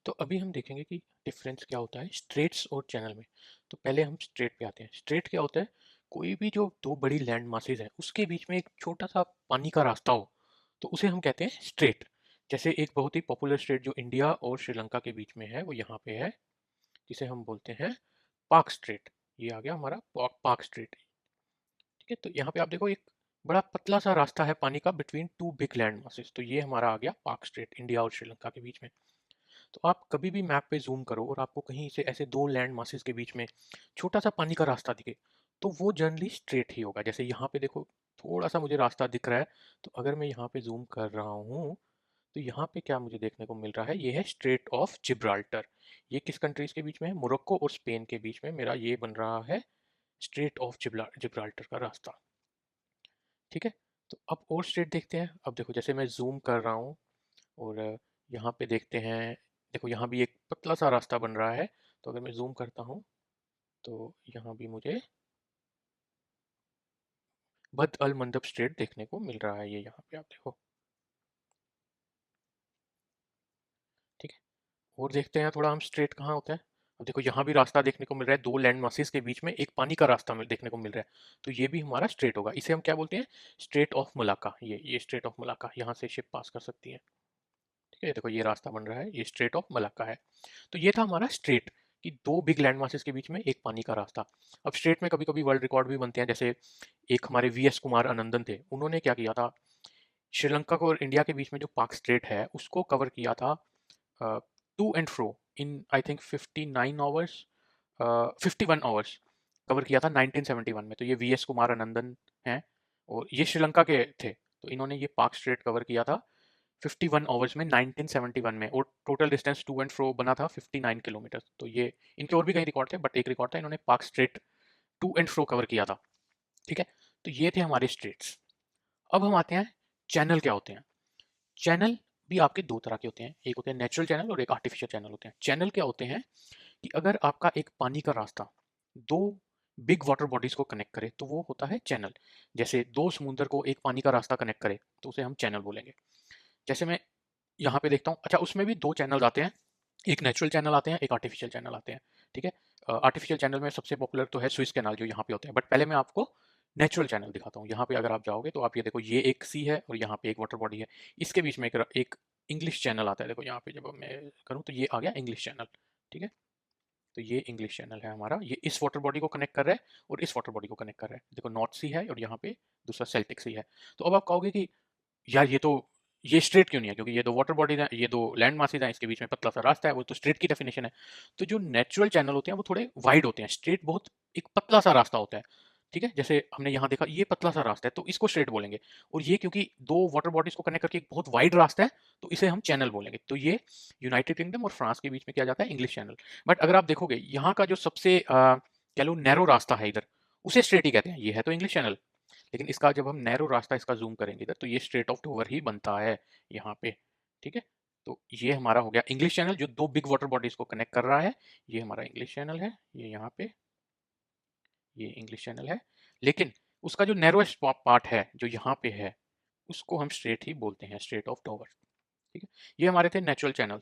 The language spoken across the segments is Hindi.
तो अभी हम देखेंगे कि डिफरेंस क्या होता है स्ट्रेट्स और चैनल में। तो पहले हम स्ट्रेट पे आते हैं। स्ट्रेट क्या होता है? कोई भी जो दो बड़ी लैंड मासेस है उसके बीच में एक छोटा सा पानी का रास्ता हो, तो उसे हम कहते हैं स्ट्रेट। जैसे एक बहुत ही पॉपुलर स्ट्रेट जो इंडिया और श्रीलंका के बीच में है वो यहाँ पे है, जिसे हम बोलते हैं पाक स्ट्रेट। ये आ गया हमारा पाक स्ट्रेट। ठीक है, तो यहाँ पे आप देखो एक बड़ा पतला सा रास्ता है पानी का between two big land masses, तो ये हमारा आ गया पाक स्ट्रेट, इंडिया और श्रीलंका के बीच में। तो आप कभी भी मैप पे जूम करो और आपको कहीं से ऐसे दो लैंड मासेस के बीच में छोटा सा पानी का रास्ता दिखे, तो वो जनरली स्ट्रेट ही होगा। जैसे यहाँ पे देखो थोड़ा सा मुझे रास्ता दिख रहा है, तो अगर मैं यहाँ पे जूम कर रहा हूँ तो यहाँ पे क्या मुझे देखने को मिल रहा है, ये है स्ट्रेट ऑफ जिब्राल्टर। ये किस कंट्रीज के बीच में है? मोरक्को और स्पेन के बीच में मेरा ये बन रहा है स्ट्रेट ऑफ जिब्राल्टर का रास्ता। ठीक है, तो अब और स्ट्रेट देखते हैं। अब देखो जैसे मैं जूम कर रहा हूँ और यहाँ पे देखते हैं, देखो यहाँ भी एक पतला सा रास्ता बन रहा है। तो अगर मैं जूम करता हूँ तो यहाँ भी मुझे बद अल मंदब स्ट्रेट देखने को मिल रहा है, ये यहाँ पे आप देखो। ठीक है, और देखते हैं थोड़ा हम स्ट्रेट कहाँ होता है। अब देखो यहाँ भी रास्ता देखने को मिल रहा है, दो लैंड मासेस के बीच में एक पानी का रास्ता देखने को मिल रहा है, तो ये भी हमारा स्ट्रेट होगा। इसे हम क्या बोलते हैं? Straight of Malacca. ये स्ट्रेट ऑफ मलाका, यहाँ से शिप पास कर सकती है। ठीक है, देखो ये रास्ता बन रहा है, ये स्ट्रेट ऑफ मलाक्का है। तो ये था हमारा स्ट्रेट, कि दो बिग लैंड मासेस के बीच में एक पानी का रास्ता। अब स्ट्रेट में कभी कभी वर्ल्ड रिकॉर्ड भी बनते हैं, जैसे एक हमारे वीएस कुमार आनंदन थे, उन्होंने क्या किया था, श्रीलंका को और इंडिया के बीच में जो पाक स्ट्रेट है उसको कवर किया था to and fro in I think 59 hours, 51 hours cover किया था 1971 में। तो ये वीएस कुमार आनंदन हैं और ये श्रीलंका के थे, तो इन्होंने ये पाक स्ट्रेट कवर किया था 51 आवर्स में 1971 में, और total distance to and fro बना था 59 किलोमीटर। तो ये इनके और भी कई रिकॉर्ड थे, बट एक रिकॉर्ड था, इन्होंने Palk strait to and fro cover किया था। ठीक है, तो ये थे हमारे स्ट्रेट्स। अब हम आते हैं चैनल क्या होते हैं। चैनल भी आपके दो तरह के होते हैं, एक होते हैं नेचुरल चैनल और एक आर्टिफिशियल चैनल होते हैं। चैनल क्या होते हैं कि अगर आपका एक पानी का रास्ता दो बिग वाटर बॉडीज को कनेक्ट करे तो वो होता है चैनल। जैसे दो समुद्र को एक पानी का रास्ता कनेक्ट करे तो उसे हम चैनल बोलेंगे। जैसे मैं यहाँ पे देखता हूँ, अच्छा उसमें भी दो चैनल आते हैं, एक नेचुरल चैनल आते हैं, एक आर्टिफिशियल चैनल आते हैं। ठीक है, आर्टिफिशियल चैनल में सबसे पॉपुलर तो है स्विस कैनाल जो यहाँ पे होते हैं, बट पहले मैं आपको नेचुरल चैनल दिखाता हूँ। यहाँ पे अगर आप जाओगे तो आप ये देखो, ये एक सी है और यहाँ पे एक वाटर बॉडी है, इसके बीच में एक इंग्लिश चैनल आता है। देखो यहाँ पे जब मैं करूँ तो ये आ गया इंग्लिश चैनल। ठीक है, तो ये इंग्लिश चैनल है हमारा, ये इस वाटर बॉडी को कनेक्ट कर रहा है और इस वाटर बॉडी को कनेक्ट कर रहा है। देखो नॉर्थ सी है और यहाँ पे दूसरा सेल्टिक सी है। तो अब आप कहोगे कि यार ये स्ट्रेट क्यों नहीं है, क्योंकि ये दो वाटर बॉडीज हैं, ये दो लैंड मासेस हैं, इसके बीच में पतला सा रास्ता है, वो तो स्ट्रेट की डेफिनेशन है। तो जो नेचुरल चैनल होते हैं वो थोड़े वाइड होते हैं, स्ट्रेट बहुत एक पतला सा रास्ता होता है। ठीक है, जैसे हमने यहाँ देखा ये पतला सा रास्ता है तो इसको स्ट्रेट बोलेंगे, और ये क्योंकि दो वाटर बॉडीज को कनेक्ट करके एक बहुत वाइड रास्ता है तो इसे हम चैनल बोलेंगे। तो ये यूनाइटेड किंगडम और फ्रांस के बीच में किया जाता है इंग्लिश चैनल। बट अगर आप देखोगे यहाँ का जो सबसे कह लो नैरो रास्ता है इधर, उसे स्ट्रेट ही कहते हैं। ये है तो इंग्लिश चैनल, लेकिन इसका जब हम नैरो रास्ता इसका जूम करेंगे इधर तो ये स्ट्रेट ऑफ डोवर ही बनता है यहाँ पे। ठीक है, तो ये हमारा हो गया इंग्लिश चैनल जो दो बिग वाटर बॉडीज को कनेक्ट कर रहा है। ये हमारा इंग्लिश चैनल है, ये यहाँ पे ये इंग्लिश चैनल है, लेकिन उसका जो नैरोएस्ट पार्ट है जो यहाँ पे है उसको हम स्ट्रेट ही बोलते हैं, स्ट्रेट ऑफ डोवर। ठीक है, ये हमारे थे नेचुरल चैनल।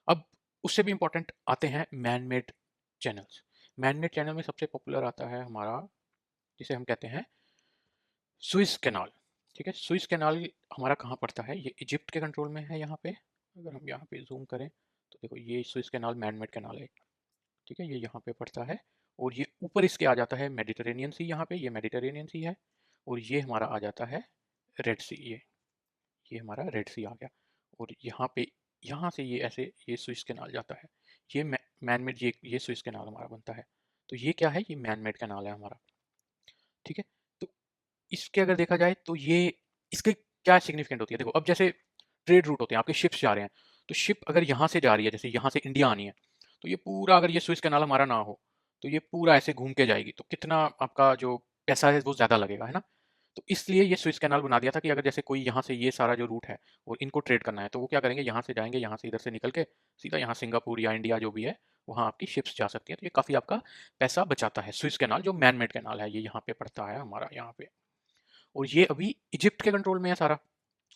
अब उससे भी इंपॉर्टेंट आते हैं man made channels. Man made channel में सबसे पॉपुलर आता है हमारा, जिसे हम कहते हैं सुइस कैनाल। ठीक है, सुइस कैनाल हमारा कहाँ पड़ता है? ये इजिप्ट के कंट्रोल में है यहाँ पे। अगर हम यहाँ पे जूम करें तो देखो ये Suez canal man made canal है। ठीक है, ये यहाँ पे पड़ता है और ये ऊपर इसके आ जाता है मेडिटेरेनियन सी, यहाँ पे ये मेडिटेरेनियन सी है, और ये हमारा आ जाता है रेड सी। ये हमारा रेड सी आ गया, और यहाँ पे यहाँ से ये ऐसे ये सुइस कैनाल जाता है। ये मैन मेड, ये सुइस कैनाल हमारा बनता है। तो ये क्या है? ये मैन मेड कैनाल है हमारा। ठीक है, तो इसके अगर देखा जाए तो ये इसके क्या सिग्निफिकेंट होती है? देखो अब जैसे ट्रेड रूट होते हैं, आपके शिप्स जा रहे हैं, तो शिप अगर यहाँ से जा रही है, जैसे यहाँ से इंडिया आनी है, तो ये पूरा अगर ये स्विस कैनाल हमारा ना हो तो ये पूरा ऐसे घूम के जाएगी, तो कितना आपका जो पैसा है वो ज़्यादा लगेगा, है ना? तो इसलिए ये स्विस कैनाल बना दिया था कि अगर जैसे कोई यहाँ से ये सारा जो रूट है और इनको ट्रेड करना है तो वो क्या करेंगे, यहाँ से जाएंगे, यहाँ से इधर से निकल के सीधा यहाँ सिंगापुर या इंडिया जो भी है वहाँ आपकी शिप्स जा सकती हैं। तो ये काफ़ी आपका पैसा बचाता है। स्विस कैनाल जो मैन मेड कैनाल है ये यहाँ पे पड़ता है हमारा यहाँ पे, और ये अभी इजिप्ट के कंट्रोल में है सारा,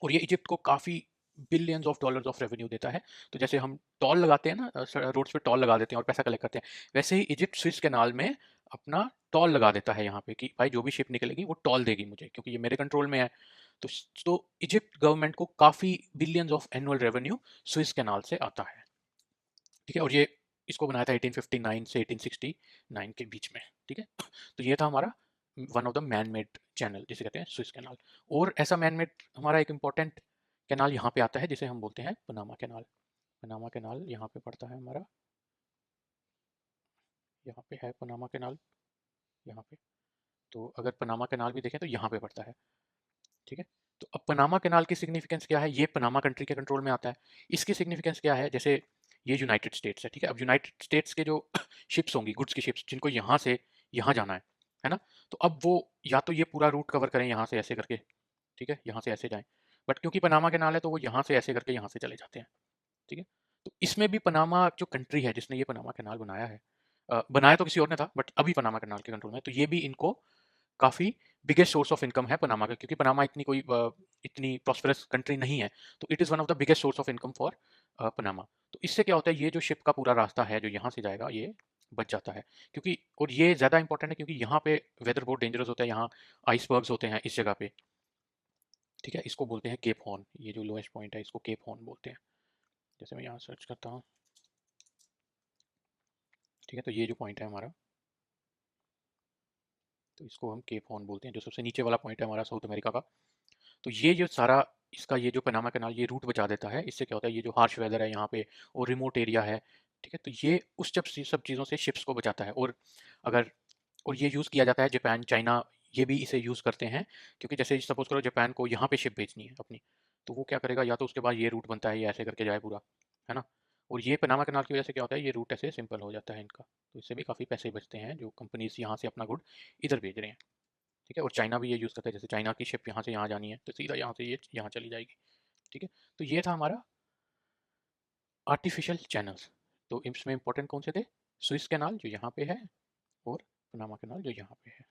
और ये इजिप्ट को काफ़ी billions of dollars of revenue देता है। तो जैसे हम टोल लगाते हैं ना, रोड्स पे टोल लगा देते हैं और पैसा कलेक्ट करते हैं, वैसे ही इजिप्ट स्विस कैनाल में अपना टोल लगा देता है यहाँ पे कि भाई जो भी शिप निकलेगी वो टोल देगी मुझे, क्योंकि ये मेरे कंट्रोल में है। तो इजिप्ट गवर्नमेंट को काफ़ी billions of annual revenue Swiss canal से आता है। ठीक है, और ये इसको बनाया था 1859 से 1869 के बीच में। ठीक है, तो ये था हमारा one of the man made channel जिसे कहते हैं स्विस कैनाल। और ऐसा मैन मेड हमारा एक इम्पॉर्टेंट कैनाल यहाँ पे आता है जिसे हम बोलते हैं पनामा कैनाल। पनामा कैनाल यहाँ पे पड़ता है हमारा, यहाँ पे है पनामा कैनाल, यहाँ पे। तो अगर पनामा कैनाल भी देखें तो यहाँ पे पड़ता है। ठीक है, तो अब पनामा कैनाल की सिग्निफिकेंस क्या है, ये पनामा कंट्री के कंट्रोल में आता है। इसकी सिग्निफिकेंस क्या है, जैसे ये यूनाइटेड स्टेट्स है। ठीक है, अब यूनाइटेड स्टेट्स के जो शिप्स होंगी, गुड्स की शिप्स, जिनको यहाँ से यहाँ जाना है ना, तो अब वो या तो ये पूरा रूट कवर करें यहाँ से ऐसे करके, ठीक है, यहाँ से ऐसे जाएं, बट क्योंकि पनामा कैनाल है तो वो यहाँ से ऐसे करके यहाँ से चले जाते हैं। ठीक है, तो इसमें भी पनामा जो कंट्री है जिसने ये पनामा कैनाल बनाया है, बनाया तो किसी और ने था बट अभी पनामा कैनाल के कंट्रोल में है, तो ये भी इनको काफ़ी बिगेस्ट सोर्स ऑफ इनकम है पनामा का, क्योंकि पनामा इतनी कोई इतनी प्रॉस्परस कंट्री नहीं है, तो it is one of the biggest source of income for Panama. तो इससे क्या होता है, ये जो शिप का पूरा रास्ता है जो यहाँ से जाएगा ये बच जाता है, क्योंकि और ये ज़्यादा इंपॉर्टेंट है क्योंकि यहाँ पे वेदर बहुत डेंजरस होता है, यहाँ आइसबर्ग्स होते हैं इस जगह पे। ठीक है, इसको बोलते हैं केप हॉर्न, ये जो लोएस्ट पॉइंट है इसको केप हॉर्न बोलते हैं। जैसे मैं यहाँ सर्च करता हूँ, ठीक है, तो ये जो पॉइंट है हमारा, तो इसको हम केप हॉर्न बोलते हैं, जो सबसे नीचे वाला पॉइंट है हमारा साउथ अमेरिका का। तो ये जो सारा इसका ये जो पनामा कैनाल ये रूट बचा देता है, इससे क्या होता है ये जो हार्श वेदर है यहाँ पे और रिमोट एरिया है, ठीक है, तो ये उस सब चीज़ों से शिप्स को बचाता है। और अगर और ये यूज़ किया जाता है, जापान चाइना ये भी इसे यूज़ करते हैं, क्योंकि जैसे सपोज करो जापान को यहाँ पे शिप भेजनी है अपनी, तो वो क्या करेगा, या तो उसके बाद ये रूट बनता है ये ऐसे करके जाए पूरा, है ना, और ये पनामा कैनाल की वजह से क्या होता है ये रूट ऐसे सिंपल हो जाता है इनका, तो इससे भी काफ़ी पैसे बचते हैं जो कंपनीज यहाँ से अपना गुड इधर भेज रहे हैं। ठीक है, और चाइना भी ये यूज़ करता है, जैसे चाइना की शिप यहाँ से यहाँ जानी है तो सीधा यहाँ से ये यहाँ चली जाएगी। ठीक है, तो ये था हमारा आर्टिफिशियल चैनल्स। तो इसमें इंपॉर्टेंट कौन से थे, स्विस कैनाल जो यहाँ पे है और पनामा कैनाल जो यहाँ पे है।